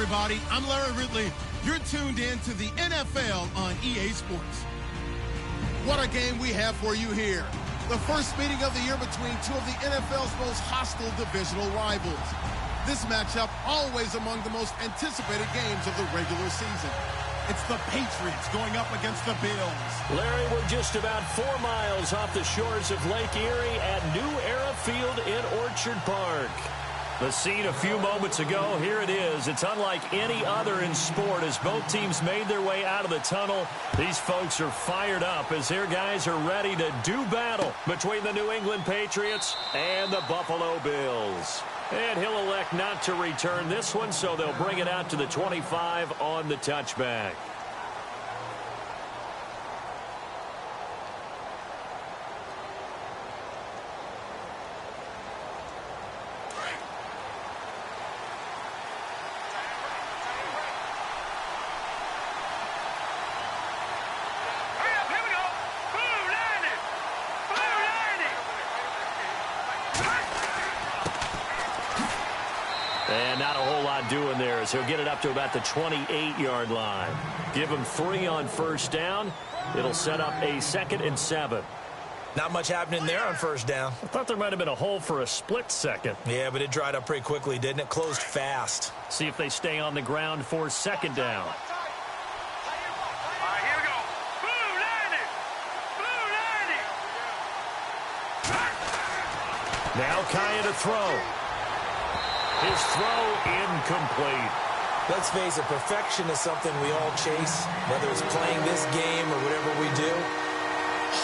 everybody. I'm Larry Ridley. You're tuned in to the NFL on EA Sports. What a game we have for you here. The first meeting of the year between two of the NFL's most hostile divisional rivals. This matchup always among the most anticipated games of the regular season. It's the Patriots going up against the Bills. Larry, we're just about 4 miles off the shores of Lake Erie at New Era Field in Orchard Park. The scene a few moments ago, here it is. It's unlike any other in sport as both teams made their way out of the tunnel. These folks are fired up as their guys are ready to do battle between the New England Patriots and the Buffalo Bills. And he'll elect not to return this one, so they'll bring it out to the 25 on the touchback. And not a whole lot doing there as he'll get it up to about the 28-yard line. Give him 3 on first down. It'll set up a 2nd and 7. Not much happening there on first down. I thought there might have been a hole for a split second. Yeah, but it dried up pretty quickly, didn't it? Closed fast. See if they stay on the ground for 2nd down. Now Kaya to throw. His throw incomplete. Let's face it, perfection is something we all chase, whether it's playing this game or whatever we do.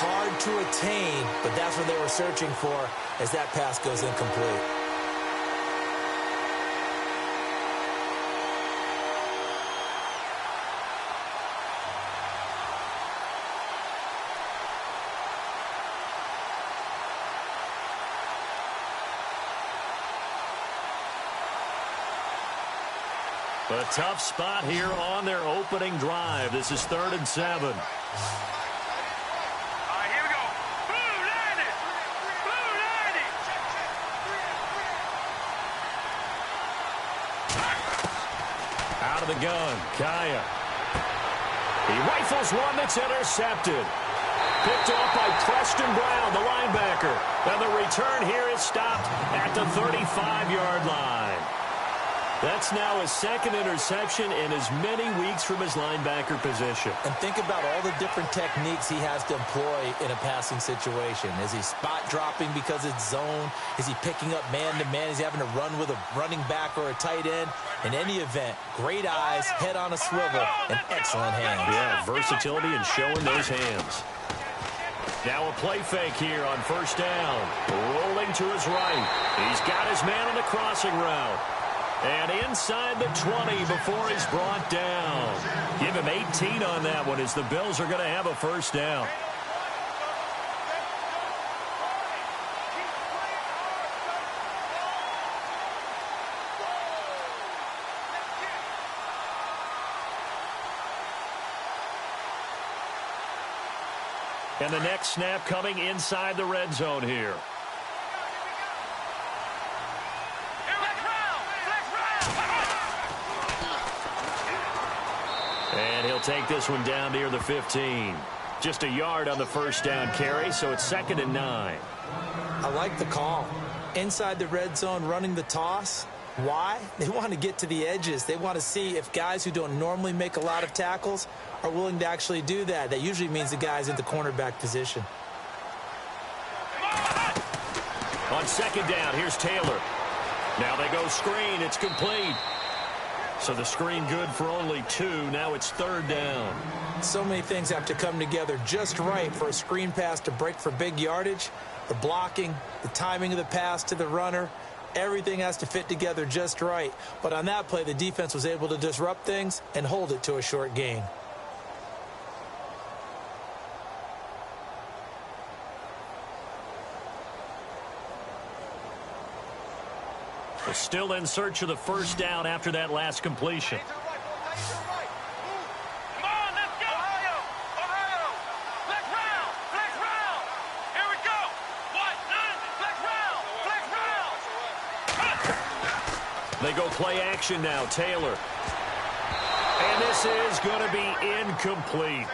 Hard to attain, but that's what they were searching for as that pass goes incomplete. A tough spot here on their opening drive. This is 3rd and 7. Here we go. Blue line it. Blue line it. Out of the gun, Kaya. He rifles one that's intercepted. Picked off by Preston Brown, the linebacker. And the return here is stopped at the 35-yard line. That's now his 2nd interception in as many weeks from his linebacker position. And think about all the different techniques he has to employ in a passing situation. Is he spot dropping because it's zone? Is he picking up man-to-man? Is he having to run with a running back or a tight end? In any event, great eyes, head on a swivel, and excellent hands. Yeah, versatility and showing those hands. Now a play fake here on first down. Rolling to his right. He's got his man on the crossing route. And inside the 20 before he's brought down. Give him 18 on that one as the Bills are going to have a first down. And the next snap coming inside the red zone here. And he'll take this one down near the 15. Just a yard on the first down carry, so it's 2nd and 9. I like the call. Inside the red zone running the toss. Why? They want to get to the edges. They want to see if guys who don't normally make a lot of tackles are willing to actually do that. That usually means the guy's in the cornerback position. On 2nd down, here's Taylor. Now they go screen. It's complete. So the screen good for only 2. Now it's 3rd down. So many things have to come together just right for a screen pass to break for big yardage. The blocking, the timing of the pass to the runner, everything has to fit together just right. But on that play, the defense was able to disrupt things and hold it to a short gain. They're still in search of the first down after that last completion. They go play action now. Taylor. And this is going to be incomplete.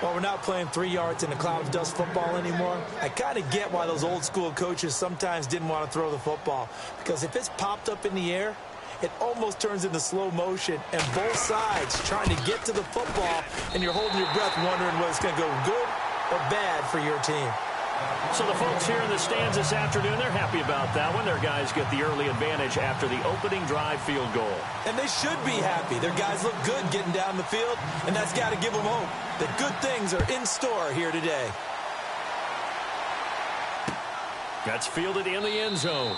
Well, we're not playing 3 yards in a cloud of dust football anymore. I kind of get why those old school coaches sometimes didn't want to throw the football. Because if it's popped up in the air, it almost turns into slow motion. And both sides trying to get to the football, and you're holding your breath wondering whether it's going to go good or bad for your team. So the folks here in the stands this afternoon, they're happy about that one. Their guys get the early advantage after the opening drive field goal. And they should be happy. Their guys look good getting down the field, and that's got to give them hope that good things are in store here today. That's fielded in the end zone.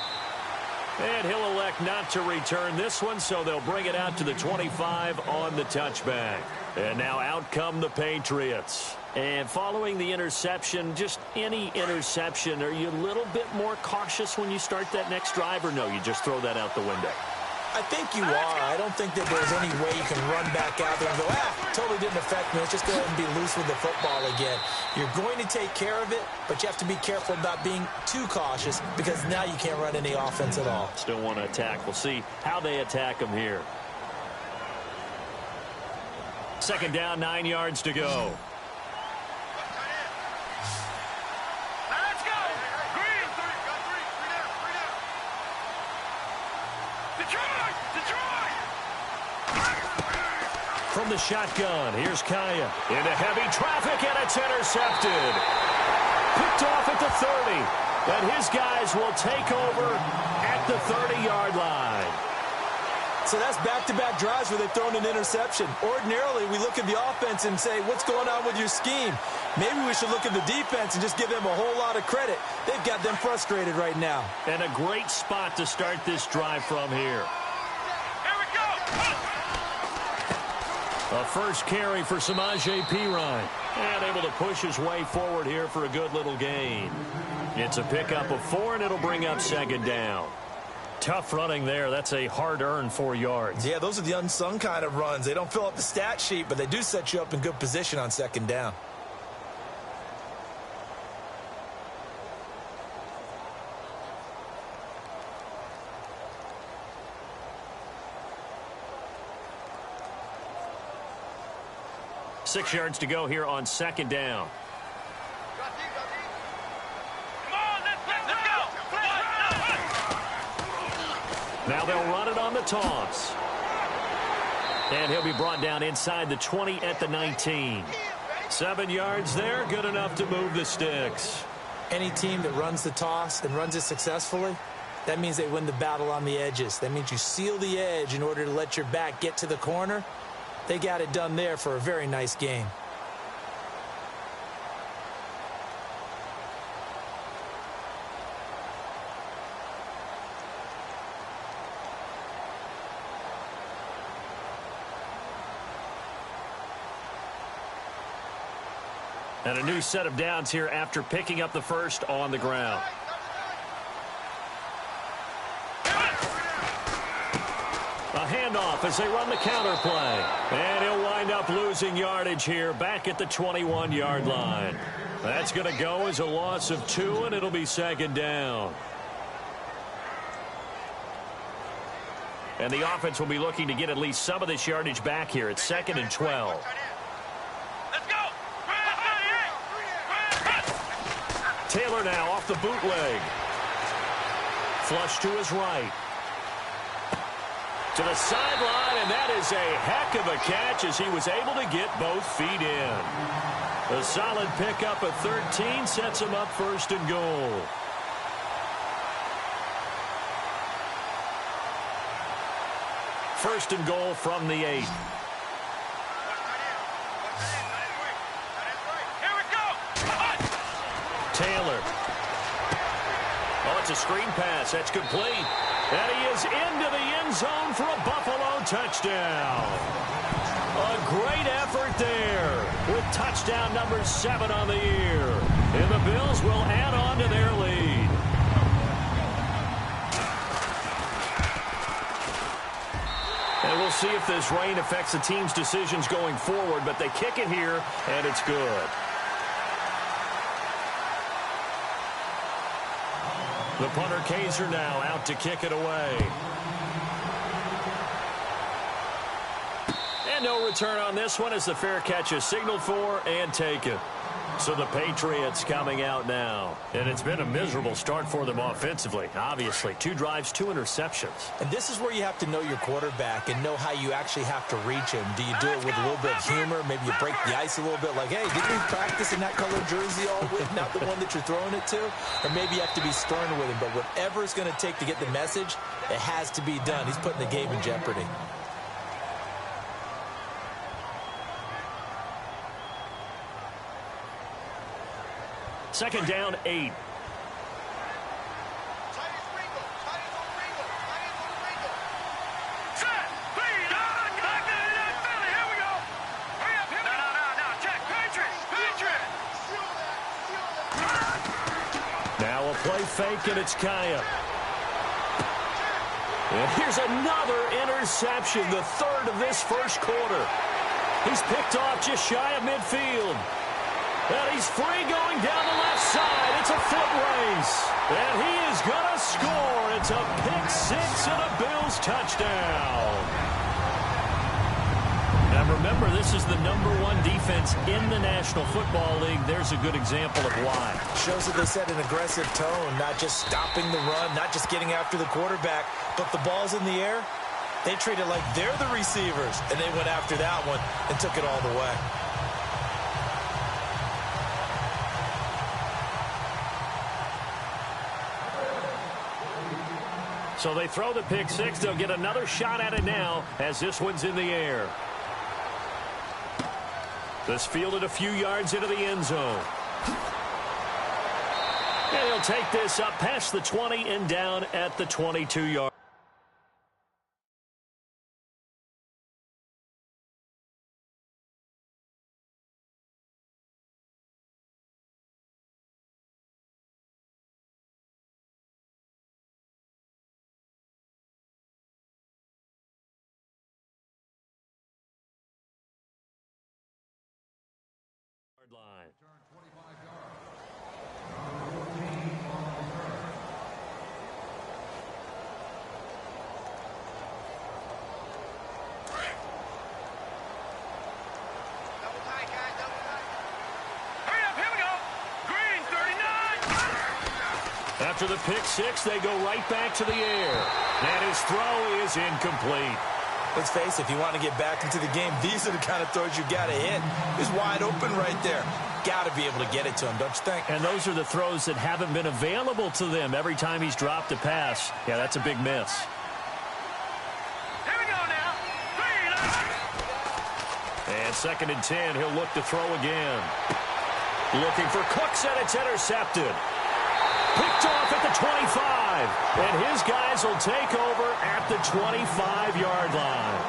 And he'll elect not to return this one, so they'll bring it out to the 25 on the touchback. And now out come the Patriots. And following the interception, just any interception, are you a little bit more cautious when you start that next drive, or no, you just throw that out the window? I think you are. I don't think that there's any way you can run back out there and go, totally didn't affect me. Let's just go ahead and be loose with the football again. You're going to take care of it, but you have to be careful about being too cautious because now you can't run any offense at all. Still want to attack. We'll see how they attack them here. Second down, 9 yards to go. From the shotgun, here's Kaya. Into heavy traffic, and it's intercepted. Picked off at the 30. And his guys will take over at the 30-yard line. So that's back-to-back drives where they've thrown an interception. Ordinarily, we look at the offense and say, what's going on with your scheme? Maybe we should look at the defense and just give them a whole lot of credit. They've got them frustrated right now. And a great spot to start this drive from here. A first carry for Samaje Perine. And able to push his way forward here for a good little gain. It's a pickup of 4, and it'll bring up second down. Tough running there. That's a hard-earned 4 yards. Yeah, those are the unsung kind of runs. They don't fill up the stat sheet, but they do set you up in good position on second down. Six yards to go here on second down. Now they'll run it on the toss. And he'll be brought down inside the 20 at the 19. 7 yards there, good enough to move the sticks. Any team that runs the toss and runs it successfully, that means they win the battle on the edges. That means you seal the edge in order to let your back get to the corner. They got it done there for a very nice game. And a new set of downs here after picking up the first on the ground. A handoff as they run the counter play. And he'll wind up losing yardage here back at the 21-yard line. That's going to go as a loss of 2, and it'll be second down. And the offense will be looking to get at least some of this yardage back here. It's 2nd and 12. Taylor now off the bootleg. Flush to his right. To the sideline, and that is a heck of a catch as he was able to get both feet in. A solid pickup of 13 sets him up 1st and goal. First and goal from the 8. Taylor. Oh, it's a screen pass. That's complete. And he is into the end zone for a Buffalo touchdown. A great effort there with touchdown number 7 on the year. And the Bills will add on to their lead. And we'll see if this rain affects the team's decisions going forward, but they kick it here, and it's good. The punter Kaiser now out to kick it away. And no return on this one as the fair catch is signaled for and taken. So the Patriots coming out now. And it's been a miserable start for them offensively. Obviously, 2 drives, 2 interceptions. And this is where you have to know your quarterback and know how you actually have to reach him. Do you do it with a little bit of humor? Maybe you break the ice a little bit like, hey, didn't we practice in that color jersey all week, not the one that you're throwing it to? Or maybe you have to be stern with him. But whatever it's going to take to get the message, it has to be done. He's putting the game in jeopardy. Second down, 8. Now a play fake, and it's Kaya. And here's another interception, the 3rd of this first quarter. He's picked off just shy of midfield. And he's free going down the left side. It's a foot race. And he is going to score. It's a pick-6 and a Bills touchdown. Now remember, this is the #1 defense in the National Football League. There's a good example of why. Shows that they set an aggressive tone, not just stopping the run, not just getting after the quarterback, but the ball's in the air. They treat it like they're the receivers, and they went after that one and took it all the way. So they throw the pick-6. They'll get another shot at it now as this one's in the air. This fielded a few yards into the end zone. And he'll take this up past the 20 and down at the 22-yard. Line. After the pick-6, they go right back to the air. And his throw is incomplete. Let's face it, if you want to get back into the game, these are the kind of throws you got to hit. He's wide open right there. Got to be able to get it to him, don't you think? And those are the throws that haven't been available to them every time he's dropped a pass. Yeah, that's a big miss. Here we go now. 3. And 2nd and 10, he'll look to throw again. Looking for Cooks, and it's intercepted. Picked off at the 25. And his guys will take over at the 25-yard line.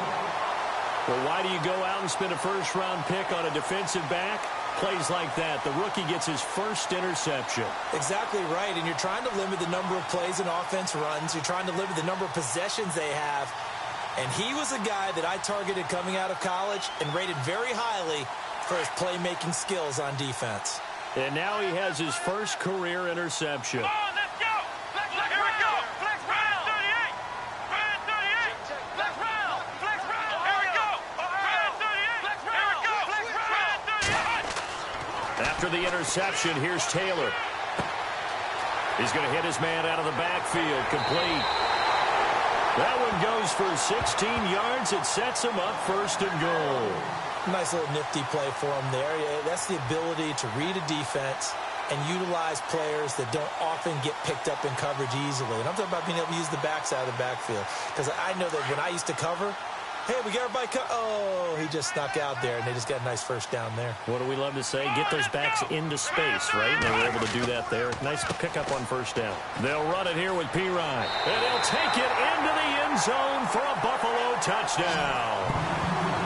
Well, why do you go out and spend a first-round pick on a defensive back? Plays like that. The rookie gets his first interception. Exactly right. And you're trying to limit the number of plays and offense runs. You're trying to limit the number of possessions they have. And he was a guy that I targeted coming out of college and rated very highly for his playmaking skills on defense. And now he has his first career interception. Come on, let's go. Here we go. Flex round. 38. Brand 38. Flex round. Flex round. Here we go. Brand 38. Flex round. Here we go. Flex round. 38. After the interception, here's Taylor. He's going to hit his man out of the backfield. Complete. That one goes for 16 yards. It sets him up 1st and goal. Nice little nifty play for him there. That's the ability to read a defense and utilize players that don't often get picked up in coverage easily. And I'm talking about being able to use the backside of the backfield. Because I know that when I used to cover, hey, we got everybody oh, he just snuck out there, and they just got a nice first down there. What do we love to say? Get those backs into space, right? And they were able to do that there. Nice pickup on 1st down. They'll run it here with Pirine. And he'll take it into the end zone for a Buffalo touchdown.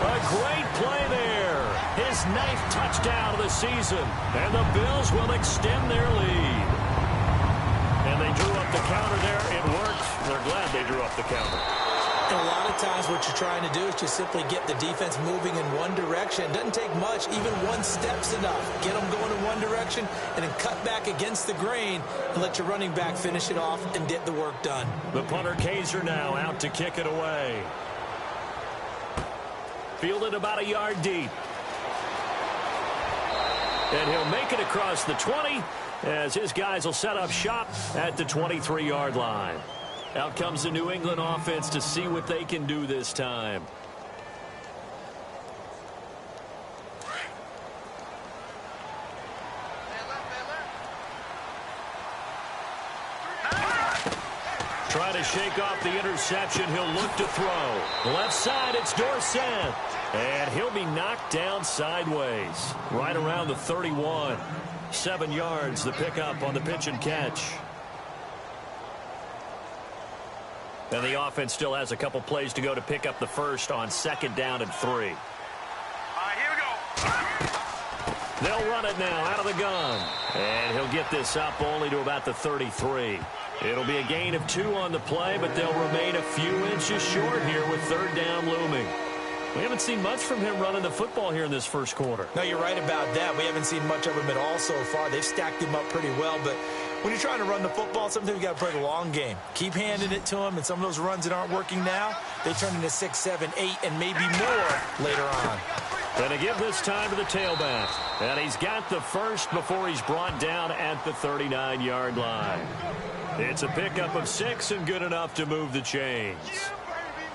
A great play there. His 9th touchdown of the season. And the Bills will extend their lead. And they drew up the counter there. It worked. They're glad they drew up the counter. And a lot of times what you're trying to do is just simply get the defense moving in one direction. It doesn't take much. Even one step's enough. Get them going in one direction and then cut back against the grain and let your running back finish it off and get the work done. The punter Kaiser now out to kick it away. fielded about a yard deep. And he'll make it across the 20 as his guys will set up shop at the 23-yard line. Out comes the New England offense to see what they can do this time. Trying to shake off the interception. He'll look to throw. Left side, it's Dorsett. And he'll be knocked down sideways. Right around the 31. 7 yards, the pickup on the pitch and catch. And the offense still has a couple plays to go to pick up the first on 2nd down and 3. All right, here we go. They'll run it now out of the gun. And he'll get this up only to about the 33. It'll be a gain of 2 on the play, but they'll remain a few inches short here with 3rd down looming. We haven't seen much from him running the football here in this first quarter. No, you're right about that. We haven't seen much of him at all so far. They've stacked him up pretty well, but when you're trying to run the football, sometimes you got to play the long game. Keep handing it to him, and some of those runs that aren't working now, they turn into 6, 7, 8, and maybe more later on. Going to give this time to the tailback. And he's got the first before he's brought down at the 39-yard line. It's a pickup of 6 and good enough to move the chains.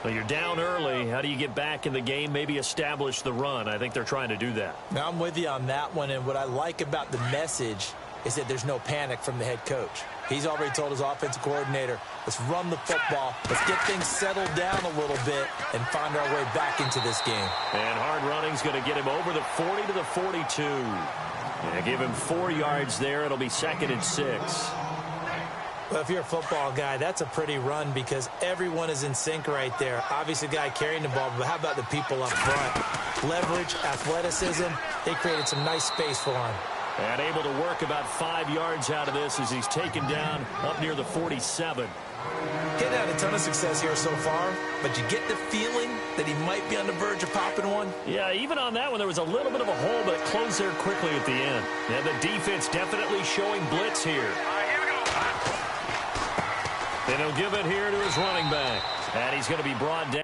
Well, you're down early. How do you get back in the game, maybe establish the run? I think they're trying to do that. Now, I'm with you on that one, and what I like about the message is that there's no panic from the head coach. He's already told his offensive coordinator, let's run the football, let's get things settled down a little bit and find our way back into this game. And hard running's going to get him over the 40 to the 42. And give him 4 yards there. It'll be 2nd and 6. Well, if you're a football guy, that's a pretty run because everyone is in sync right there. Obviously, the guy carrying the ball, but how about the people up front? Leverage, athleticism, they created some nice space for him. And able to work about 5 yards out of this as he's taken down up near the 47. He's had a ton of success here so far, but you get the feeling that he might be on the verge of popping one. Yeah, even on that one, there was a little bit of a hole, but it closed there quickly at the end. And the defense definitely showing blitz here. All right, here we go. And he'll give it here to his running back. And he's going to be brought down.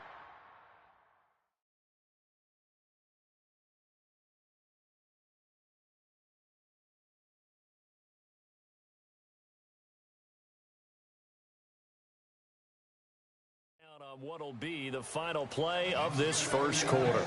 On what will be the final play of this first quarter.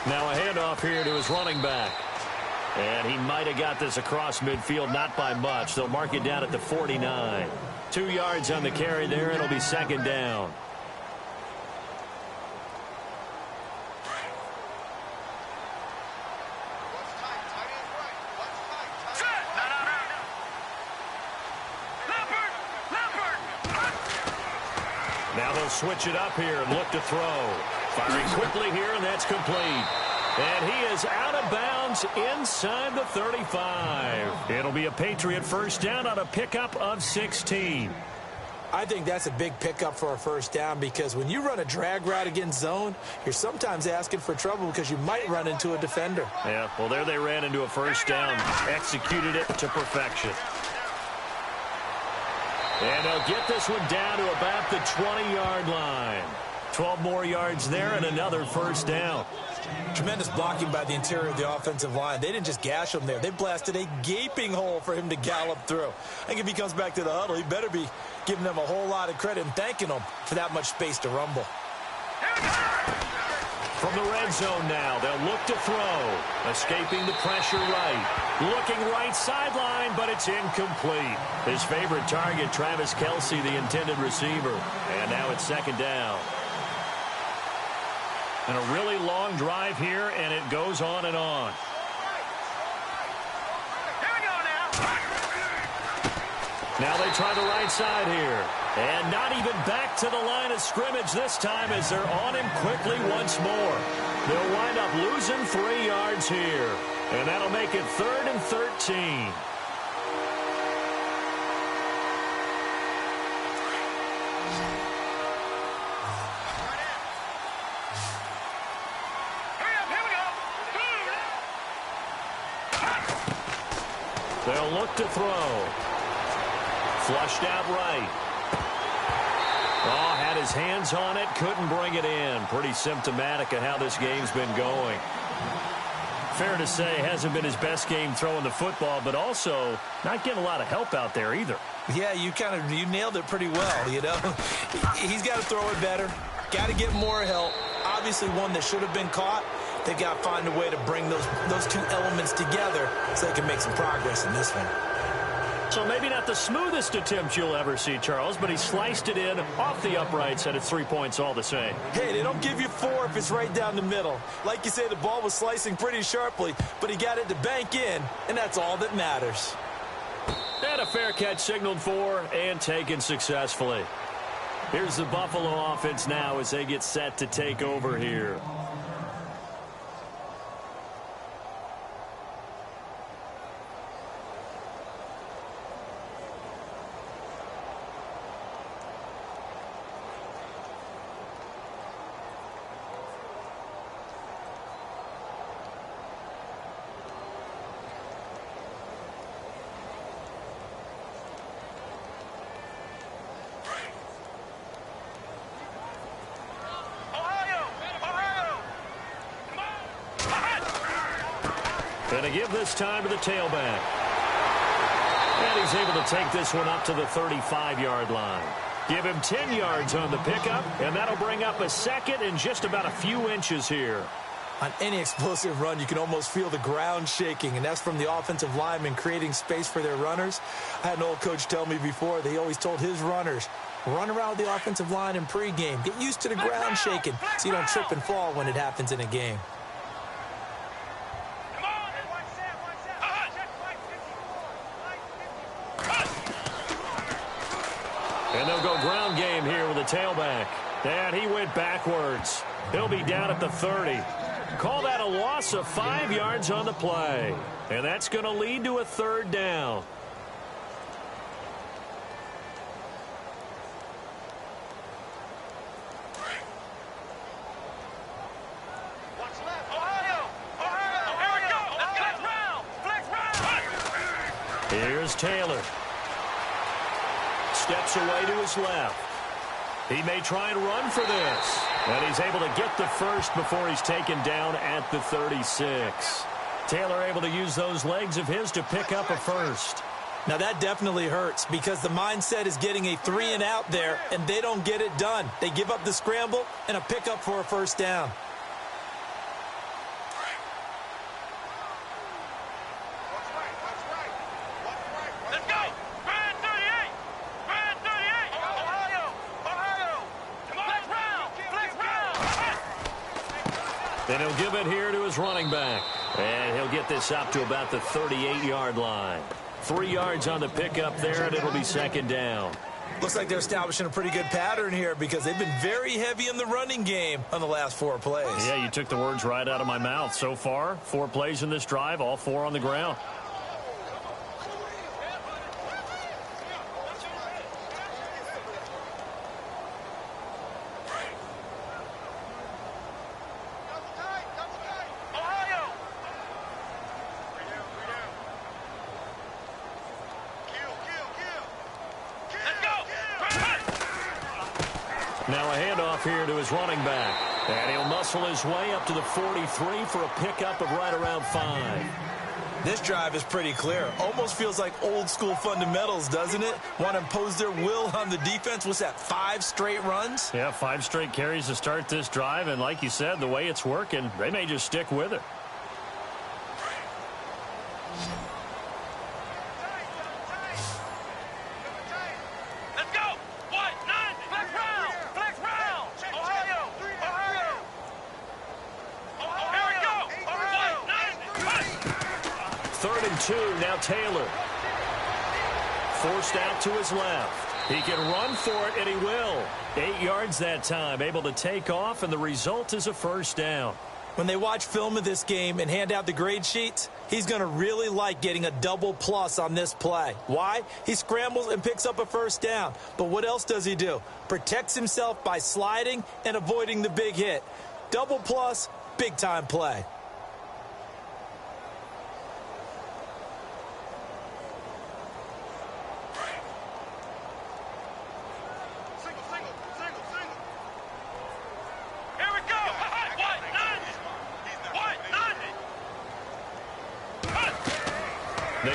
Now a handoff here to his running back. And he might have got this across midfield, not by much. They'll mark it down at the 49. 2 yards on the carry there. It'll be 2nd down. Now they'll switch it up here and look to throw. Firing quickly here, and that's complete. And he is out of bounds inside the 35. It'll be a Patriot first down on a pickup of 16. I think that's a big pickup for a first down because when you run a drag route against zone, you're sometimes asking for trouble because you might run into a defender. Yeah, well, there they ran into a first down. Executed it to perfection. And they'll get this one down to about the 20-yard line. 12 more yards there and another first down. Tremendous blocking by the interior of the offensive line. They didn't just gash him there. They blasted a gaping hole for him to gallop through. I think if he comes back to the huddle, he better be giving them a whole lot of credit and thanking them for that much space to rumble. From the red zone now, they'll look to throw. Escaping the pressure right. Looking right sideline, but it's incomplete. His favorite target, Travis Kelce, the intended receiver. And now it's 2nd down. And a really long drive here, and it goes on and on. Here we go now. Now they try the right side here. And not even back to the line of scrimmage this time as they're on him quickly once more. They'll wind up losing 3 yards here. And that'll make it 3rd and 13. They'll look to throw. Flushed out right. Oh, had his hands on it, couldn't bring it in. Pretty symptomatic of how this game's been going. Fair to say, hasn't been his best game throwing the football, but also not getting a lot of help out there either. Yeah, you nailed it pretty well, you know. He's got to throw it better. Got to get more help. Obviously one that should have been caught. They got to find a way to bring those two elements together so they can make some progress in this one. So maybe not the smoothest attempt you'll ever see, Charles, but he sliced it in off the uprights, and it's 3 points all the same. Hey, they don't give you 4 if it's right down the middle. Like you say, the ball was slicing pretty sharply, but he got it to bank in, and that's all that matters. And a fair catch signaled for and taken successfully. Here's the Buffalo offense now as they get set to take over here. Going to give this time to the tailback. And he's able to take this one up to the 35-yard line. Give him 10 yards on the pickup, and that'll bring up a second in just about a few inches here. On any explosive run, you can almost feel the ground shaking, and that's from the offensive linemen creating space for their runners. I had an old coach tell me before, they always told his runners, run around the offensive line in pregame. Get used to the ground shaking so you don't trip and fall when it happens in a game. And they'll go ground game here with a tailback. And he went backwards. He'll be down at the 30. Call that a loss of 5 yards on the play. And that's going to lead to a third down. Here's Taylor. Steps away to his left. He may try and run for this. And he's able to get the first before he's taken down at the 36. Taylor able to use those legs of his to pick up a first. Now that definitely hurts because the mindset is getting a 3 and out there, and they don't get it done. They give up the scramble and a pickup for a first down. Then he'll give it here to his running back. And he'll get this up to about the 38-yard line. 3 yards on the pickup there, and it'll be second down. Looks like they're establishing a pretty good pattern here because they've been very heavy in the running game on the last 4 plays. Yeah, you took the words right out of my mouth. So far, 4 plays in this drive, all 4 on the ground. Now a handoff here to his running back. And he'll muscle his way up to the 43 for a pickup of right around 5. This drive is pretty clear. Almost feels like old school fundamentals, doesn't it? Want to impose their will on the defense. What's that, 5 straight runs? Yeah, 5 straight carries to start this drive. And like you said, the way it's working, they may just stick with it. Third and 2, now Taylor. Forced out to his left. He can run for it, and he will. 8 yards that time, able to take off, and the result is a first down. When they watch film of this game and hand out the grade sheets, he's going to really like getting a double plus on this play. Why? He scrambles and picks up a first down. But what else does he do? Protects himself by sliding and avoiding the big hit. Double plus, big-time play.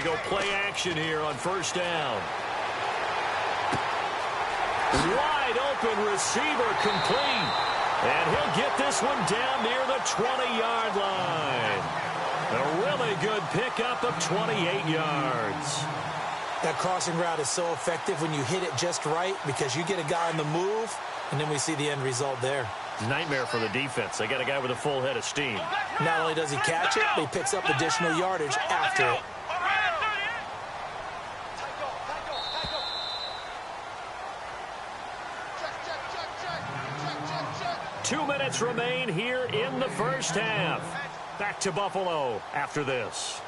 They go play action here on first down. Wide open receiver complete. And he'll get this one down near the 20-yard line. A really good pickup of 28 yards. That crossing route is so effective when you hit it just right because you get a guy on the move, and then we see the end result there. Nightmare for the defense. They got a guy with a full head of steam. Not only does he catch it, but he picks up additional yardage after it. 2 minutes remain here in the first half. Back to Buffalo after this.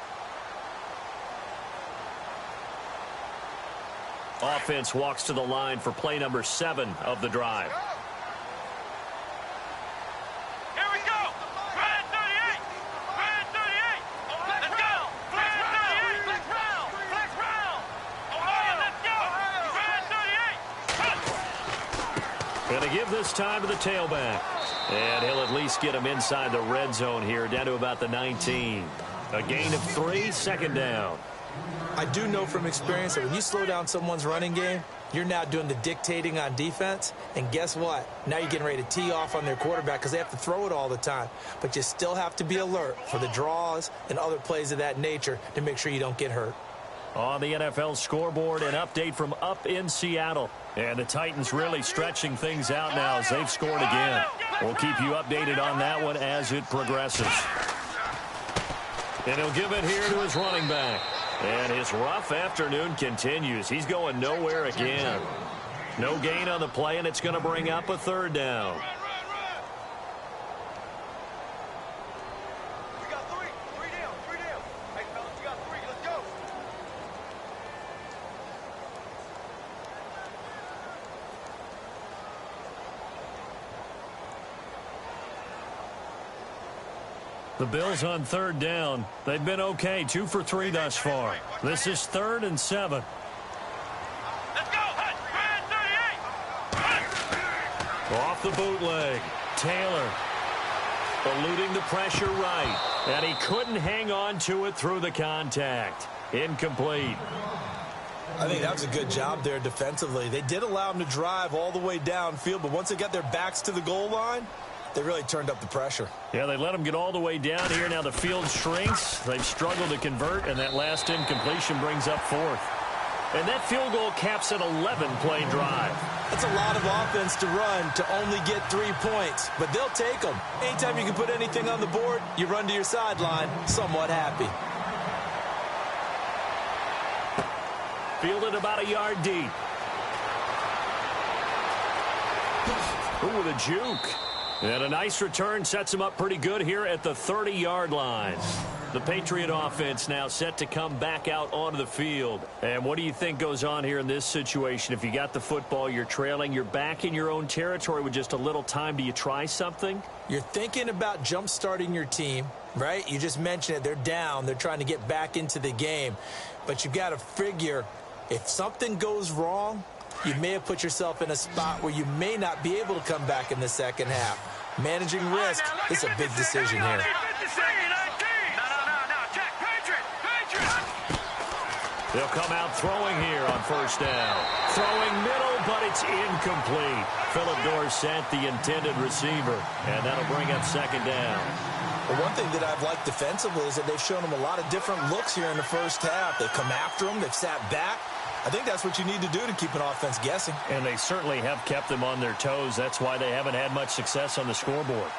Offense walks to the line for play number 7 of the drive. Here we go. Flag 38. Flag 38. Let's go. Flag 38. Let's round. Flex round. Ohio, let's go. Flag 38. Going to give this time to the tailback. And he'll at least get him inside the red zone here, down to about the 19. A gain of 3, second down. I do know from experience that when you slow down someone's running game, you're now doing the dictating on defense. And guess what? Now you're getting ready to tee off on their quarterback because they have to throw it all the time. But you still have to be alert for the draws and other plays of that nature to make sure you don't get hurt. On the NFL scoreboard, an update from up in Seattle. And the Titans really stretching things out now as they've scored again. We'll keep you updated on that one as it progresses. And he'll give it here to his running back. And his rough afternoon continues. He's going nowhere again. No gain on the play, and it's going to bring up a third down. We got 3. 3 down. 3 down. Hey, fellas, you got 3. Let's go. The Bills on third down. They've been okay, 2 for 3 thus far. This is 3rd and 7. Let's go. Flag 38. Off the bootleg. Taylor eluding the pressure right. And he couldn't hang on to it through the contact. Incomplete. I think that was a good job there defensively. They did allow him to drive all the way downfield, but once they got their backs to the goal line, they really turned up the pressure. Yeah, they let them get all the way down here. Now the field shrinks. They've struggled to convert, and that last incompletion brings up 4th. And that field goal caps an 11-play drive. That's a lot of offense to run to only get 3 points, but they'll take them. Anytime you can put anything on the board, you run to your sideline somewhat happy. Fielded about a yard deep. Ooh, with a juke. And a nice return sets him up pretty good here at the 30-yard line. The Patriot offense now set to come back out onto the field. And what do you think goes on here in this situation? If you got the football, you're trailing, you're back in your own territory with just a little time. Do you try something? You're thinking about jump-starting your team, right? You just mentioned it. They're down. They're trying to get back into the game. But you've got to figure if something goes wrong, you may have put yourself in a spot where you may not be able to come back in the second half. Managing risk is a big decision here. They'll come out throwing here on first down. Throwing middle, but it's incomplete. Philip Dorsett, the intended receiver. And that'll bring up second down. Well, one thing that I've liked defensively is that they've shown them a lot of different looks here in the first half. They've come after them. They've sat back. I think that's what you need to do to keep an offense guessing. And they certainly have kept them on their toes. That's why they haven't had much success on the scoreboard.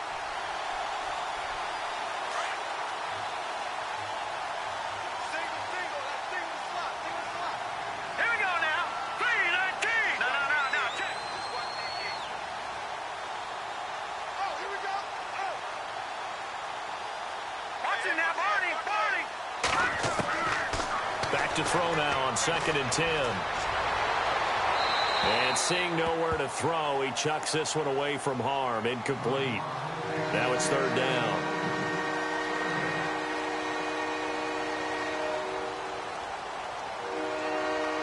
Here we go now. 3-19. No. Check. Oh, here we go. Oh. Watch it now, Barney. Back to throw now on 2nd and 10. And seeing nowhere to throw, he chucks this one away from harm. Incomplete. Now it's 3rd down.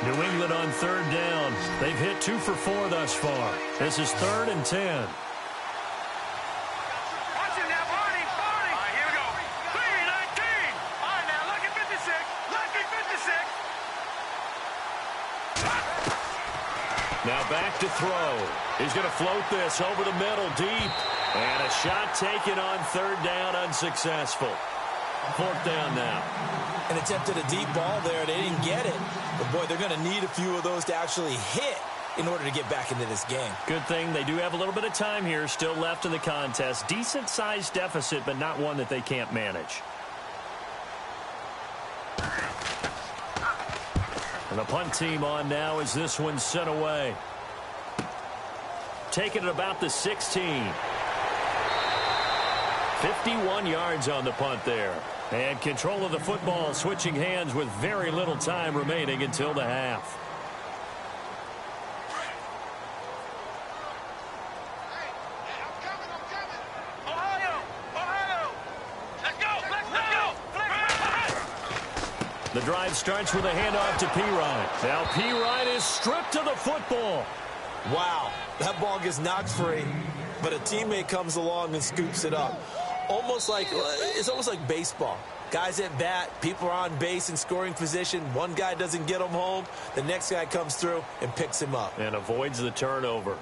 New England on 3rd down. They've hit 2 for 4 thus far. This is 3rd and 10. Watch it now, Barney. All right, here we go. 3-19. All right, now, lucky 56. Lucky 56. to throw. He's going to float this over the middle deep. And a shot taken on third down, unsuccessful. Fourth down now. And attempted a deep ball there. They didn't get it. But, boy, they're going to need a few of those to actually hit in order to get back into this game. Good thing they do have a little bit of time here still left in the contest. Decent-sized deficit, but not one that they can't manage. And the punt team on now as this one sent away. Taking it about the 16. 51 yards on the punt there. And control of the football switching hands with very little time remaining until the half. The drive starts with a handoff to Pirine. Now Pirine is stripped of the football. Wow, that ball gets knocked free, but a teammate comes along and scoops it up. It's almost like baseball. Guys at bat, people are on base in scoring position. One guy doesn't get him home. The next guy comes through and picks him up. And avoids the turnover.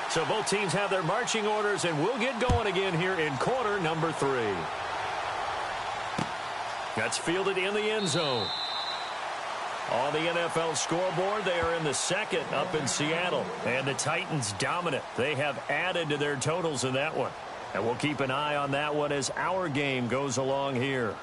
So both teams have their marching orders, and we'll get going again here in quarter number 3. That's fielded in the end zone. On the NFL scoreboard, they are in the second up in Seattle. And the Titans dominant. They have added to their totals in that one. And we'll keep an eye on that one as our game goes along here.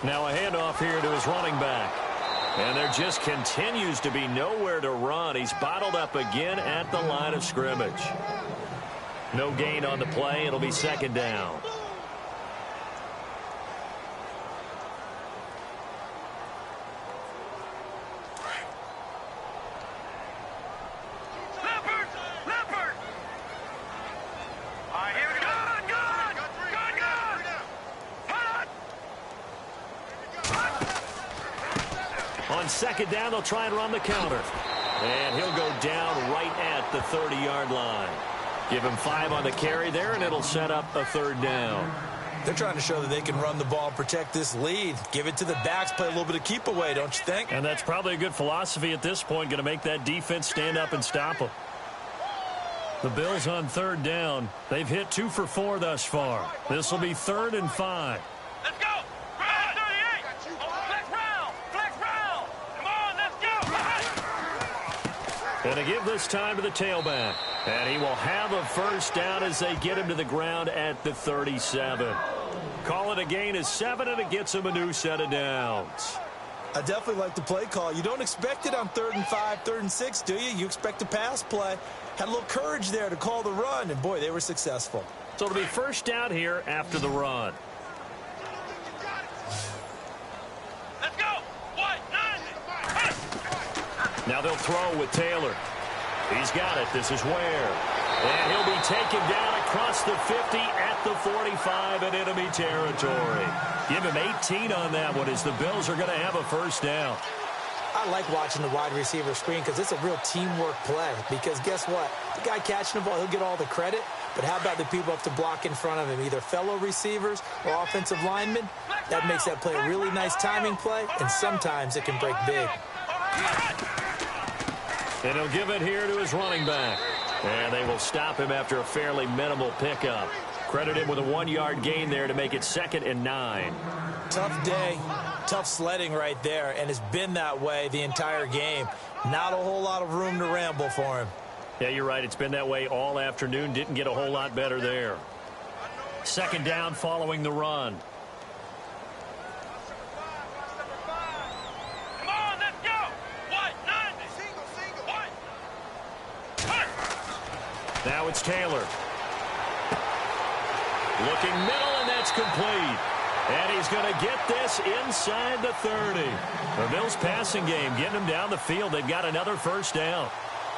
Now a handoff here to his running back. And there just continues to be nowhere to run. He's bottled up again at the line of scrimmage. No gain on the play. It'll be second down. On second down, they'll try and run the counter. And he'll go down right at the 30-yard line. Give him 5 on the carry there, and it'll set up a third down. They're trying to show that they can run the ball, protect this lead. Give it to the backs, play a little bit of keep away, don't you think? And that's probably a good philosophy at this point, going to make that defense stand up and stop them. The Bills on third down. They've hit 2 for 4 thus far. This will be 3rd and 5. Let's go! Run! 38! Flex round! Flex round! Come on, let's go! And to give this time to the tailback. And he will have a first down as they get him to the ground at the 37. Call it a gain of 7, and it gets him a new set of downs. I definitely like the play call. You don't expect it on 3rd and 5, 3rd and 6, do you? You expect a pass play. Had a little courage there to call the run, and boy, they were successful. So it'll be first down here after the run. Let's go! 1, 9! Now they'll throw with Taylor. He's got it. This is Ware. And he'll be taken down across the 50 at the 45 in enemy territory. Give him 18 on that one as the Bills are going to have a first down. I like watching the wide receiver screen because it's a real teamwork play. Because guess what? The guy catching the ball, he'll get all the credit. But how about the people up to block in front of him, either fellow receivers or offensive linemen? That makes that play a really nice timing play, and sometimes it can break big. And he'll give it here to his running back. And they will stop him after a fairly minimal pickup. Credit him with a 1-yard gain there to make it 2nd and 9. Tough day, tough sledding right there, and it's been that way the entire game. Not a whole lot of room to ramble for him. Yeah, you're right. It's been that way all afternoon. Didn't get a whole lot better there. Second down following the run. Come on, let's Now it's Taylor. Looking middle, and that's complete. And he's going to get this inside the 30. The Bills passing game getting them down the field. They've got another first down.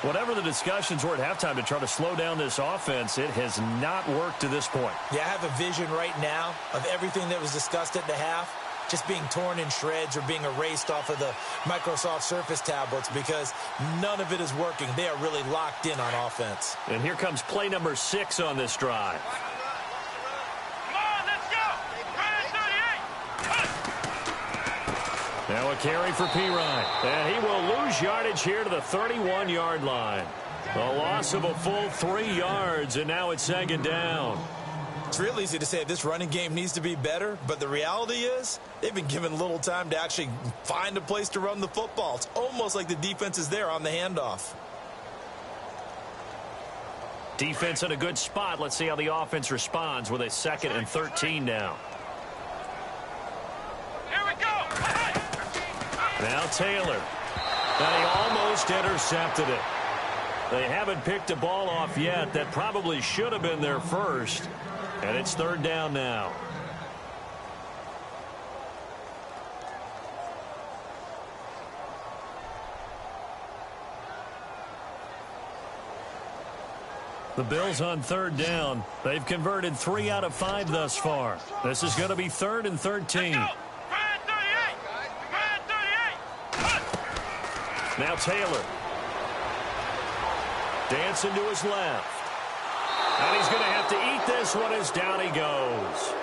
Whatever the discussions were at halftime to try to slow down this offense, it has not worked to this point. Yeah, I have a vision right now of everything that was discussed at the half just being torn in shreds or being erased off of the Microsoft Surface tablets because none of it is working. They are really locked in on offense. And here comes play number 6 on this drive. Come on, let's go. Right at 38. Now a carry for Pirine. And he will lose yardage here to the 31-yard line. A loss of a full 3 yards, and now it's second down. It's real easy to say this running game needs to be better, but the reality is they've been given little time to actually find a place to run the football. It's almost like the defense is there on the handoff. Defense in a good spot. Let's see how the offense responds with a 2nd and 13 now. Here we go. Now Taylor. And he almost intercepted it. They haven't picked a ball off yet. That probably should have been their first. And it's 3rd down now. The Bills on 3rd down. They've converted 3 out of 5 thus far. This is going to be 3rd and 13. Right at 38. Right at 38. Now Taylor. Dancing to his left. And he's going to have to eat this one as down he goes.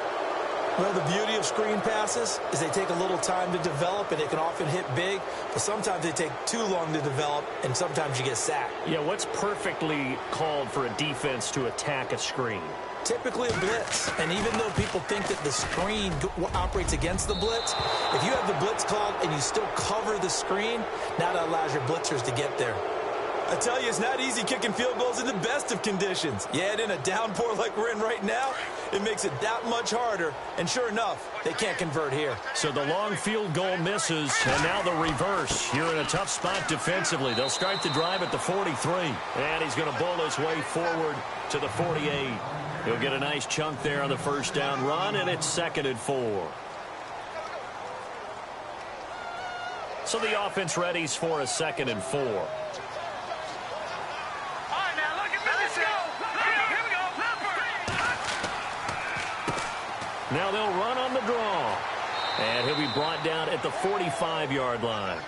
Well, the beauty of screen passes is they take a little time to develop, and they can often hit big, but sometimes they take too long to develop, and sometimes you get sacked. Yeah, what's perfectly called for a defense to attack a screen? Typically a blitz, and even though people think that the screen operates against the blitz, if you have the blitz called and you still cover the screen, now that allows your blitzers to get there. I tell you, it's not easy kicking field goals in the best of conditions. Yet in a downpour like we're in right now, it makes it that much harder. And sure enough, they can't convert here. So the long field goal misses, and now the reverse. You're in a tough spot defensively. They'll start the drive at the 43. And he's going to bowl his way forward to the 48. He'll get a nice chunk there on the first down run, and it's 2nd and 4. So the offense readies for a 2nd and 4. Now they'll run on the draw. And he'll be brought down at the 45-yard line.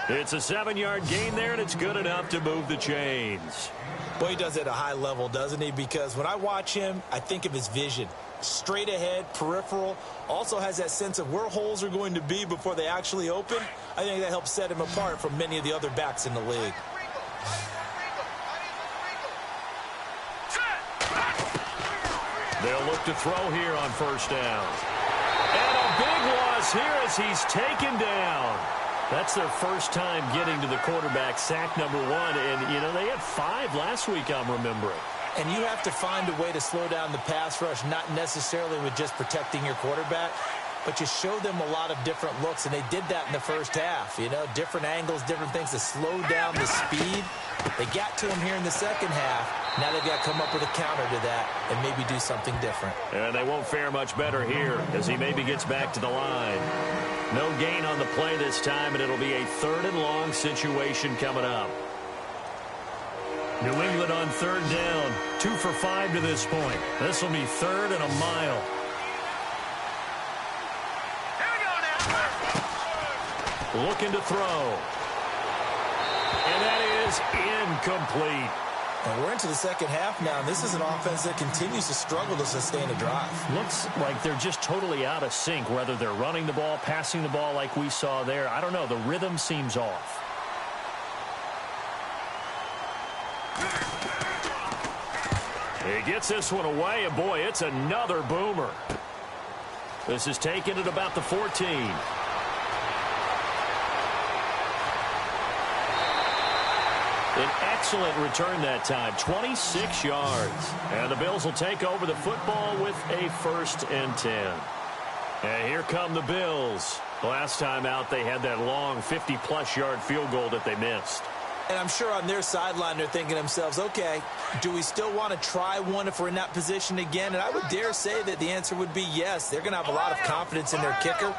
It's a 7-yard gain there, and it's good enough to move the chains. Boy, he does it at a high level, doesn't he? Because when I watch him, I think of his vision. Straight ahead, peripheral, also has that sense of where holes are going to be before they actually open. I think that helps set him apart from many of the other backs in the league. They'll look to throw here on first down. And a big loss here as he's taken down. That's their first time getting to the quarterback, sack number 1. And, you know, they had 5 last week, I'm remembering. And you have to find a way to slow down the pass rush, not necessarily with just protecting your quarterback, but you show them a lot of different looks, and they did that in the first half. You know, different angles, different things to slow down the speed. They got to him here in the second half. Now they've got to come up with a counter to that and maybe do something different. And they won't fare much better here as he maybe gets back to the line. No gain on the play this time, and it'll be a 3rd and long situation coming up. New England on 3rd down. 2 for 5 to this point. This will be 3rd and a mile. Looking to throw. And that is incomplete. And we're into the second half now, and this is an offense that continues to struggle to sustain a drive. Looks like they're just totally out of sync, whether they're running the ball, passing the ball like we saw there. I don't know. The rhythm seems off. He gets this one away, and boy, it's another boomer. This is taken at about the 14. An excellent return that time, 26 yards. And the Bills will take over the football with a 1st and 10. And here come the Bills. Last time out, they had that long 50-plus yard field goal that they missed. And I'm sure on their sideline they're thinking to themselves, okay, do we still want to try one if we're in that position again? And I would dare say that the answer would be yes. They're going to have a lot of confidence in their kicker.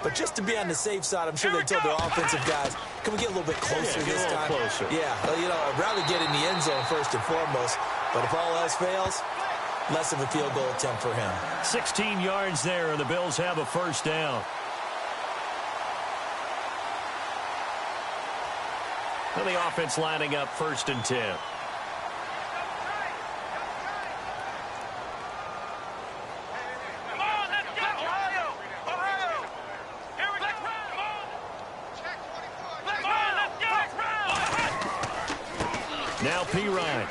But just to be on the safe side, I'm sure they told their offensive guys, can we get a little bit closer this time? Closer. Yeah, well, you know, I'd rather get in the end zone first and foremost. But if all else fails, less of a field goal attempt for him. 16 yards there, and the Bills have a first down. And the offense lining up 1st and 10. Come on, let's go! Ohio! Ohio! Here we go! Come on! Check 24. Come on, let's go! Now Pirine.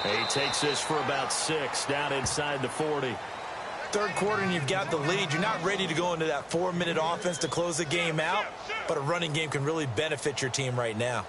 He takes this for about 6, down inside the 40. Third quarter and you've got the lead. You're not ready to go into that 4-minute offense to close the game out, but a running game can really benefit your team right now.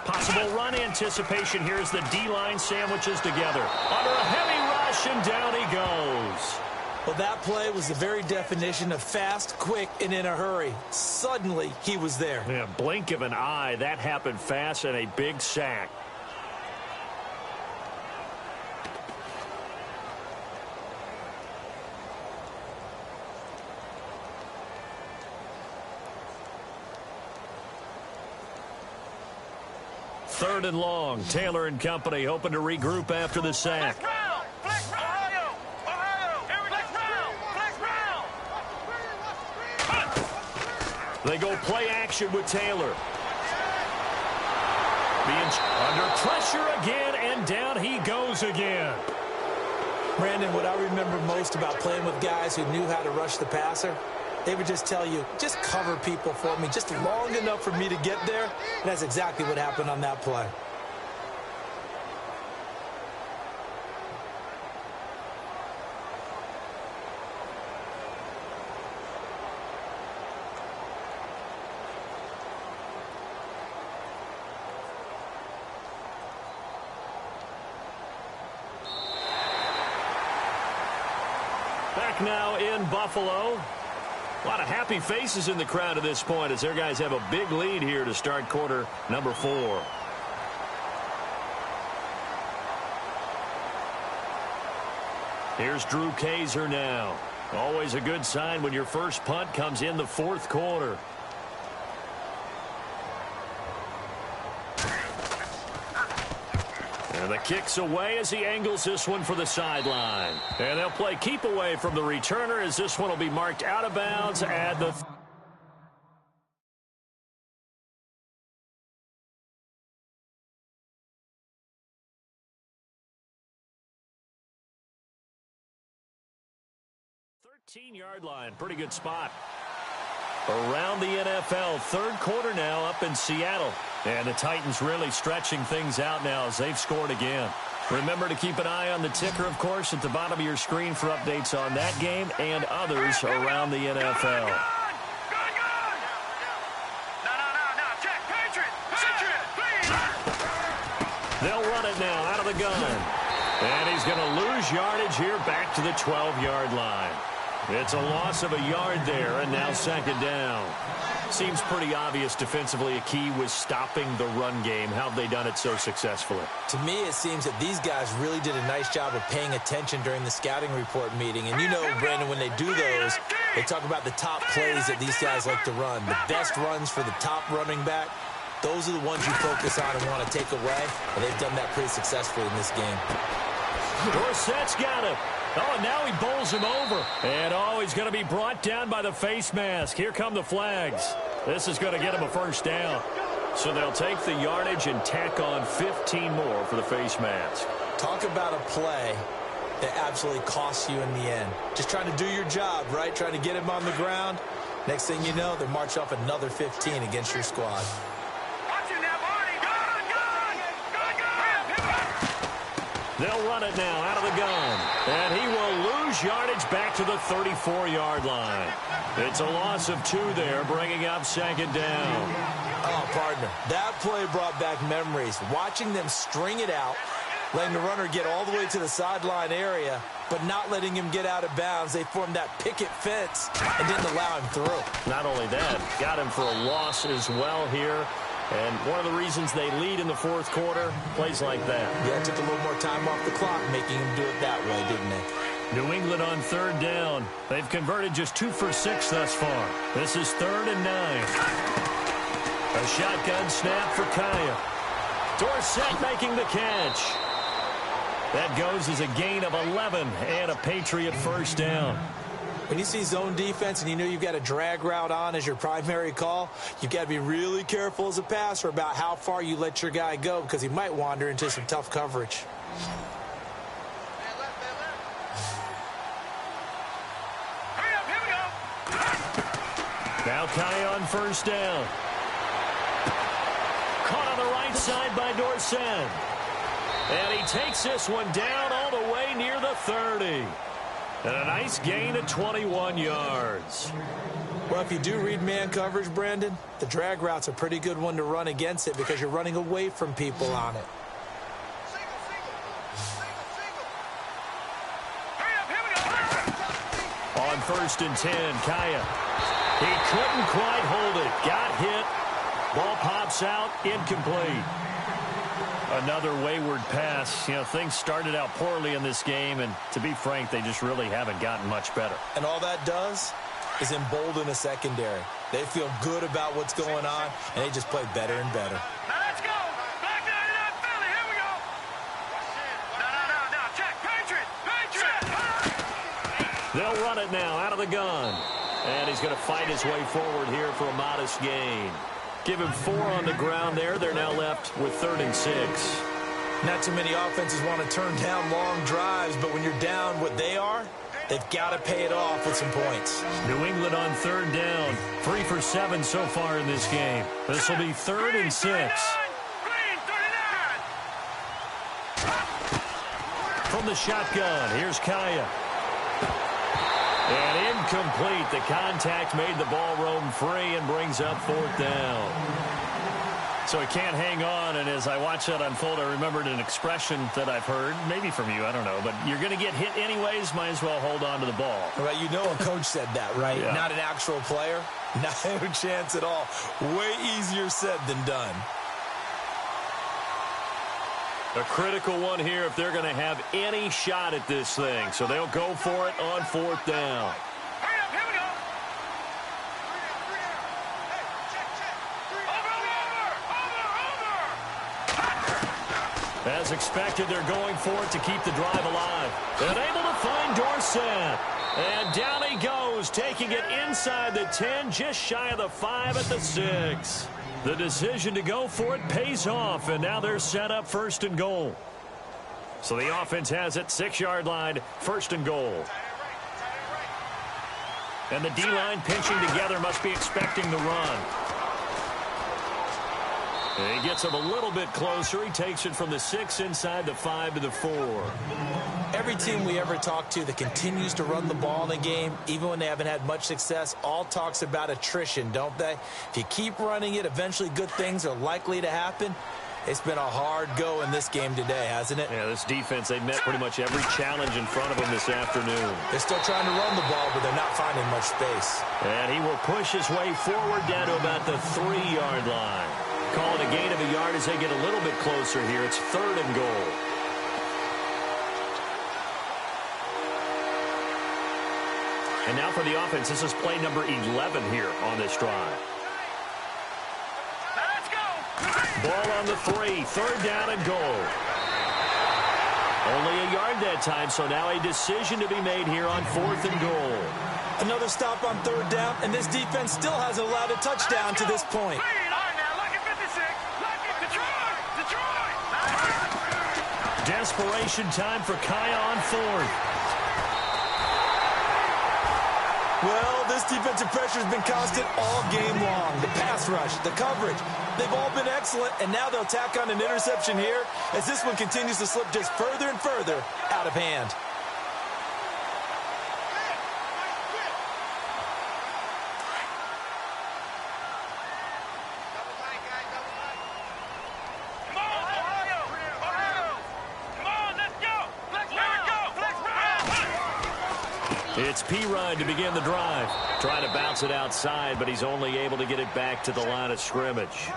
Possible run anticipation here as the D-line sandwiches together. Under a heavy rush, and down he goes. Well, that play was the very definition of fast, quick, and in a hurry. Suddenly, he was there. Yeah, blink of an eye. That happened fast, and a big sack. Third and long. Taylor and company hoping to regroup after the sack. Flex round! Flex round! Ohio! Ohio! Here we flex round! Flex round! They go play action with Taylor. Being under pressure again, and down he goes again. Brandon, what I remember most about playing with guys who knew how to rush the passer, they would just tell you, just cover people for me, just long enough for me to get there. And that's exactly what happened on that play. Back now in Buffalo. A lot of happy faces in the crowd at this point as their guys have a big lead here to start quarter number 4. Here's Drew Kaiser now. Always a good sign when your first punt comes in the 4th quarter. And the kick's away as he angles this one for the sideline. And they'll play keep away from the returner as this one will be marked out of bounds at the... yard line. Pretty good spot. Around the NFL, 3rd quarter now up in Seattle. And the Titans really stretching things out now as they've scored again. Remember to keep an eye on the ticker, of course, at the bottom of your screen for updates on that game and others around the NFL. No. Check. Patriot, please. They'll run it now out of the gun. And he's going to lose yardage here back to the 12-yard line. It's a loss of a yard there, and now 2nd down. Seems pretty obvious defensively a key was stopping the run game. How have they done it so successfully? To me, it seems that these guys really did a nice job of paying attention during the scouting report meeting. And you know, Brandon, when they do those, they talk about the top plays that these guys like to run. The best runs for the top running back, those are the ones you focus on and want to take away. And they've done that pretty successfully in this game. Dorsett's got it. Oh, and now he bowls him over. And, he's going to be brought down by the face mask. Here come the flags. This is going to get him a first down. So they'll take the yardage and tack on 15 more for the face mask. Talk about a play that absolutely costs you in the end. Just trying to do your job, right? Trying to get him on the ground. Next thing you know, they march off another 15 against your squad. They'll run it now out of the gun. And he will lose yardage back to the 34-yard line. It's a loss of 2 there, bringing up second down. Oh, partner, that play brought back memories. Watching them string it out, letting the runner get all the way to the sideline area, but not letting him get out of bounds. They formed that picket fence and didn't allow him through. Not only that, got him for a loss as well here. And one of the reasons they lead in the fourth quarter, plays like that. Yeah, it took a little more time off the clock, making him do it that way, didn't they? New England on third down. They've converted just 2 for 6 thus far. This is 3rd and 9. A shotgun snap for Kaya. Dorsett making the catch. That goes as a gain of 11 and a Patriot first down. When you see zone defense and you know you've got a drag route on as your primary call, you've got to be really careful as a passer about how far you let your guy go because he might wander into some tough coverage. Now Kaya on first down. Caught on the right side by Dorsett. And he takes this one down all the way near the 30. And a nice gain of 21 yards. Well, if you do read man coverage, Brandon, the drag route's a pretty good one to run against it because you're running away from people on it. On 1st and 10, Kaya. He couldn't quite hold it. Got hit. Ball pops out. Incomplete. Another wayward pass. You know, things started out poorly in this game, and to be frank, they just really haven't gotten much better. And all that does is embolden a secondary. They feel good about what's going on, and they just play better and better. Now let's go. Black 99 Philly. Here we go. No. Check. Patriot. They'll run it now out of the gun. And he's going to fight his way forward here for a modest gain. Give him 4 on the ground there. They're now left with 3rd and 6. Not too many offenses want to turn down long drives, but when you're down what they are, they've got to pay it off with some points. New England on 3rd down. 3 for 7 so far in this game. This will be 3rd and 6. Green 39. From the shotgun, here's Kaya. And incomplete. The contact made the ball roam free and brings up 4th down. So he can't hang on, and as I watch that unfold, I remembered an expression that I've heard, maybe from you, I don't know, but you're going to get hit anyways, might as well hold on to the ball. Right, you know a coach said that, right? Yeah. Not an actual player. No chance at all. Way easier said than done. A critical one here if they're going to have any shot at this thing. So they'll go for it on 4th down. Hurry up, here we go. Over. As expected, they're going for it to keep the drive alive. And able to find Dorsett. And down he goes, taking it inside the 10, just shy of the 5 at the 6. The decision to go for it pays off, and now they're set up 1st and goal. So the offense has it, 6-yard line, 1st and goal. And the D-line pinching together must be expecting the run. And he gets him a little bit closer. He takes it from the 6 inside the 5 to the 4. Every team we ever talk to that continues to run the ball in a game, even when they haven't had much success, all talks about attrition, don't they? If you keep running it, eventually good things are likely to happen. It's been a hard go in this game today, hasn't it? Yeah, this defense, they've met pretty much every challenge in front of them this afternoon. They're still trying to run the ball, but they're not finding much space. And he will push his way forward down to about the 3-yard line. Call it a gain of a yard as they get a little bit closer here. It's 3rd and goal. And now for the offense, this is play number 11 here on this drive. Now let's go. Ball on the 3, 3rd down and goal. Only a yard that time, so now a decision to be made here on 4th and goal. Another stop on 3rd down, and this defense still hasn't allowed a touchdown to this point. Clean. All right, now, lucky 56. Lucky Detroit. Desperation time for Kaya on 4th. Well, this defensive pressure has been constant all game long. The pass rush, the coverage, they've all been excellent, and now they'll tack on an interception here as this one continues to slip just further and further out of hand. It's Perine to begin the drive. Trying to bounce it outside, but he's only able to get it back to the line of scrimmage.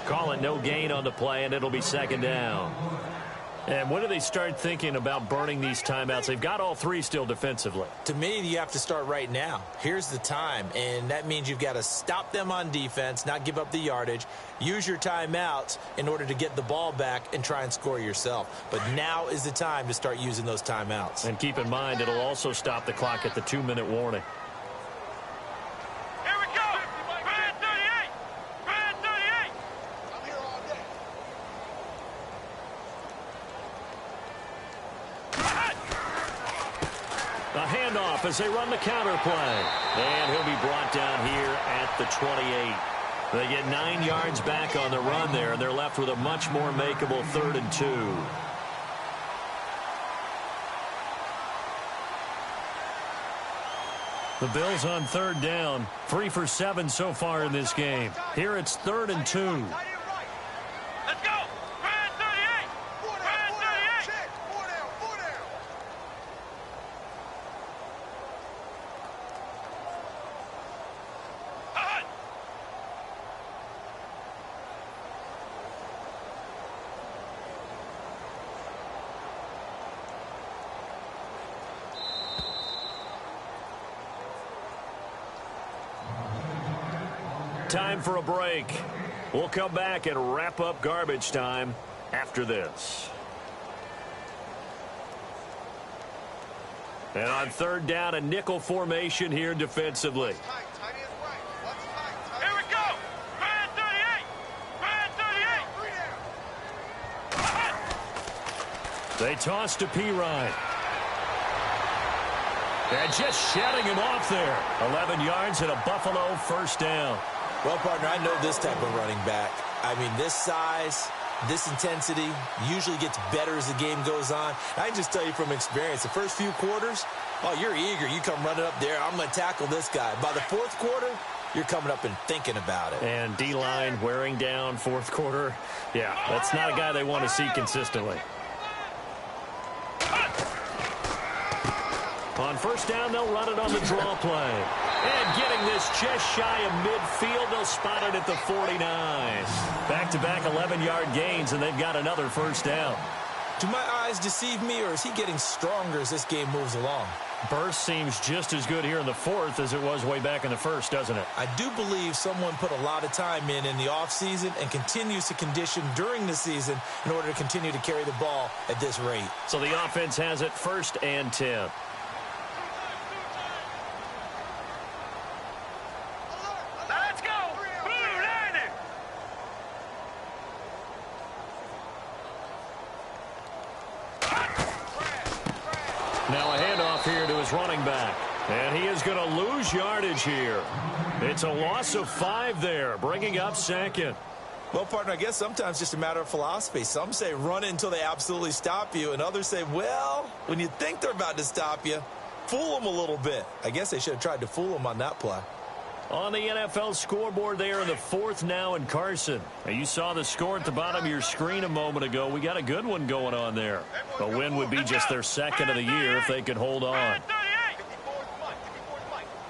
Call it no gain on the play, and it'll be second down. And when do they start thinking about burning these timeouts? They've got all three still defensively. To me, you have to start right now. Here's the time, and that means you've got to stop them on defense, not give up the yardage, use your timeouts in order to get the ball back and try and score yourself. But now is the time to start using those timeouts. And keep in mind, it'll also stop the clock at the 2-minute warning. Here we go. Red 38. Red 38. I'm here all day. The handoff as they run the counter play. And he'll be brought down here at the 28. They get 9 yards back on the run there, and they're left with a much more makeable 3rd and 2. The Bills on 3rd down, 3 for 7 so far in this game. Here it's 3rd and 2. Let's go. Red 38. Red 38. Check. 4 down. 4 down. Hut. Time for a break. We'll come back and wrap up garbage time after this. And on 3rd down, a nickel formation here defensively. Here we go. Red 38. Red 38. They toss to Perine. And just shutting him off there. 11 yards and a Buffalo 1st down. Well, partner, I know this type of running back. I mean, this size, this intensity usually gets better as the game goes on. I can just tell you from experience, the first few quarters, oh, you're eager. You come running up there, I'm going to tackle this guy. By the 4th quarter, you're coming up and thinking about it. And D-line wearing down 4th quarter. Yeah, that's not a guy they want to see consistently. On 1st down, they'll run it on the draw play. And getting this just shy of midfield, they'll spot it at the 49. Back-to-back 11-yard gains, and they've got another 1st down. Do my eyes deceive me, or is he getting stronger as this game moves along? Burst seems just as good here in the 4th as it was way back in the 1st, doesn't it? I do believe someone put a lot of time in the offseason and continues to condition during the season in order to continue to carry the ball at this rate. So the offense has it 1st and 10. Let's go. Blue Lightning. Now a handoff here to his running back. And he is going to lose yardage here. It's a loss of 5 there, bringing up 2nd. Well, partner, I guess sometimes it's just a matter of philosophy. Some say run until they absolutely stop you, and others say, well, when you think they're about to stop you, fool them a little bit. I guess they should have tried to fool them on that play. On the NFL scoreboard, they are in the 4th now in Carson. Now, you saw the score at the bottom of your screen a moment ago. We got a good one going on there. A win would be just their 2nd of the year if they could hold on. Red 38.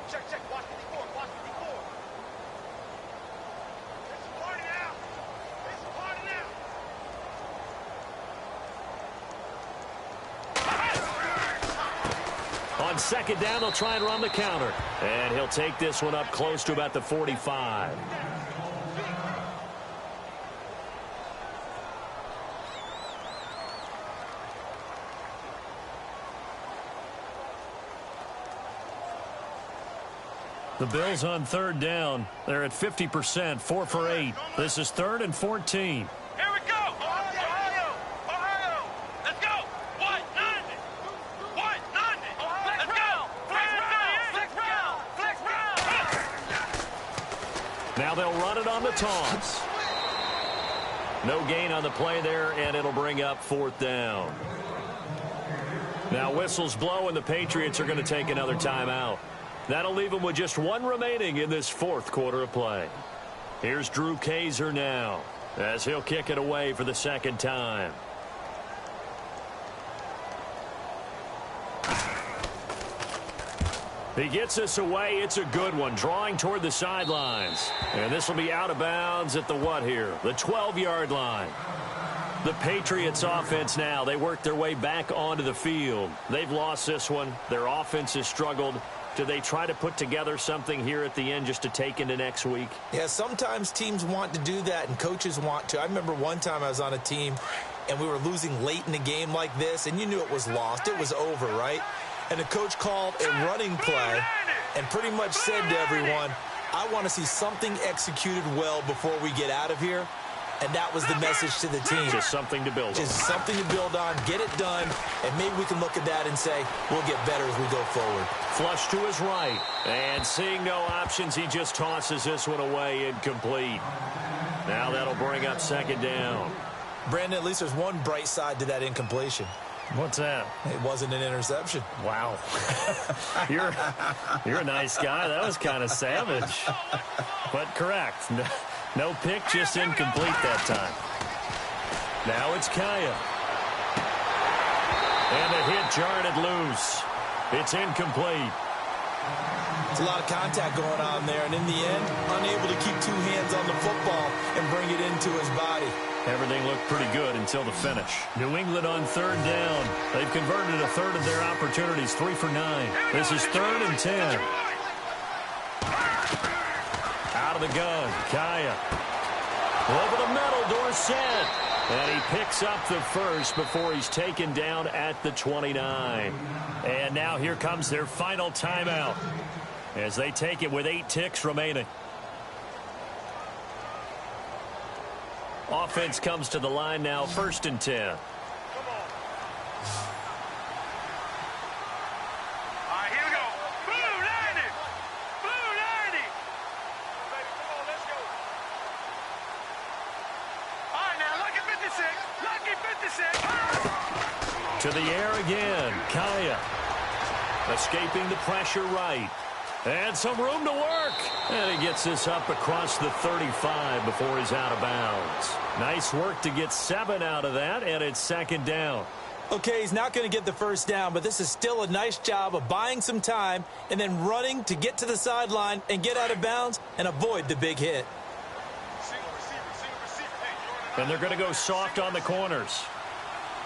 Check, check, watch 54, watch 54. It's a party now. It's a party now. On 2nd down, they'll try and run the counter. And he'll take this one up close to about the 45. The Bills on 3rd down. They're at 50%, 4 for 8. This is 3rd and 14. Here we go. Ohio. Ohio. Let's go. What? Nothing. What? Nothing. Let's go. Flex round. Flex round. Now they'll run it on the taunts. No gain on the play there, and it'll bring up 4th down. Now whistles blow, and the Patriots are going to take another timeout. That'll leave them with just 1 remaining in this 4th quarter of play. Here's Drew Kaiser now as he'll kick it away for the 2nd time. He gets us away. It's a good one, drawing toward the sidelines. And this will be out of bounds at the what here? The 12-yard line. The Patriots offense now, they work their way back onto the field. They've lost this one. Their offense has struggled. Do they try to put together something here at the end just to take into next week? Yeah, sometimes teams want to do that and coaches want to. I remember one time I was on a team and we were losing late in the game like this, and you knew it was lost. It was over, right? And the coach called a running play and pretty much said to everyone, I want to see something executed well before we get out of here. And that was the message to the team. Just something to build on. Just something to build on, get it done, and maybe we can look at that and say, we'll get better as we go forward. Flush to his right. And seeing no options, he just tosses this one away, incomplete. Now that'll bring up second down. Brandon, at least there's one bright side to that incompletion. What's that? It wasn't an interception. Wow. You're a nice guy. That was kind of savage. But correct. No pick, just incomplete that time. Now it's Kaya. And a hit jarred it loose. It's incomplete. It's a lot of contact going on there, and in the end, unable to keep two hands on the football and bring it into his body. Everything looked pretty good until the finish. New England on third down. They've converted a third of their opportunities, 3 for 9. This is 3rd and 10. Out of the gun, Kaya. Over the middle, Dorsett. And he picks up the first before he's taken down at the 29. And now here comes their final timeout as they take it with 8 ticks remaining. Offense comes to the line now, 1st and 10. Come on. All right, here we go. Blue 90. Blue 90. Baby, come on, let's go. All right, now, lucky 56. Lucky 56. To the air again, Kaya. Escaping the pressure right. And some room to work. And he gets this up across the 35 before he's out of bounds. Nice work to get 7 out of that, and it's 2nd down. Okay, he's not going to get the first down, but this is still a nice job of buying some time and then running to get to the sideline and get out of bounds and avoid the big hit. Single receiver. Hey, you're on And they're going to go soft on the corners.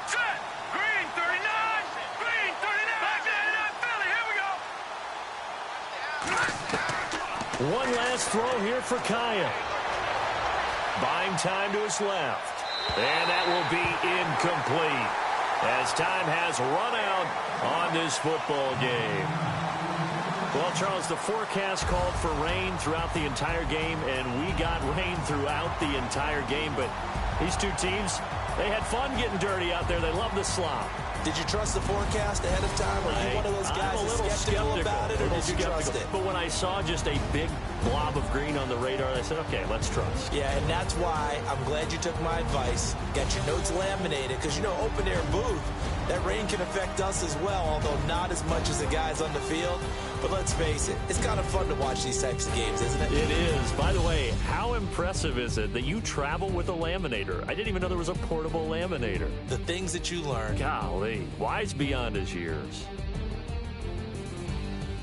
set. Green 39. Green 39. Back there, Philly. Here we go. One last throw here for Kaya. Buying time to his left. And that will be incomplete as time has run out on this football game. Well, Charles, the forecast called for rain throughout the entire game, and we got rain throughout the entire game. But these two teams, they had fun getting dirty out there. They love the slop. Did you trust the forecast ahead of time? Were you one of those guys I'm a little skeptical about it, or did you trust it? But when I saw just a big blob of green on the radar, I said, okay, let's trust. Yeah, and that's why I'm glad you took my advice. Got your notes laminated, because, you know, open air booth, that rain can affect us as well, although not as much as the guys on the field. But let's face it, it's kind of fun to watch these types of games, isn't it? It is. By the way, how impressive is it that you travel with a laminator? I didn't even know there was a portable laminator. The things that you learn. Golly, wise beyond his years.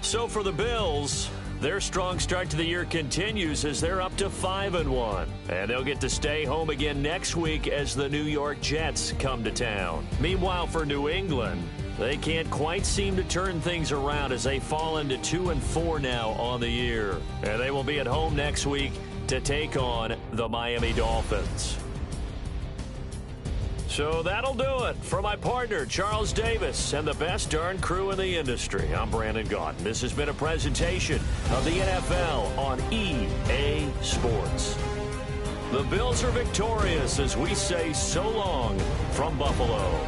So for the Bills, their strong start to the year continues as they're up to 5-1. And they'll get to stay home again next week as the New York Jets come to town. Meanwhile, for New England, they can't quite seem to turn things around as they fall into 2-4 now on the year. And they will be at home next week to take on the Miami Dolphins. So that'll do it. For my partner, Charles Davis, and the best darn crew in the industry, I'm Brandon Gaudin. This has been a presentation of the NFL on EA Sports. The Bills are victorious as we say so long from Buffalo.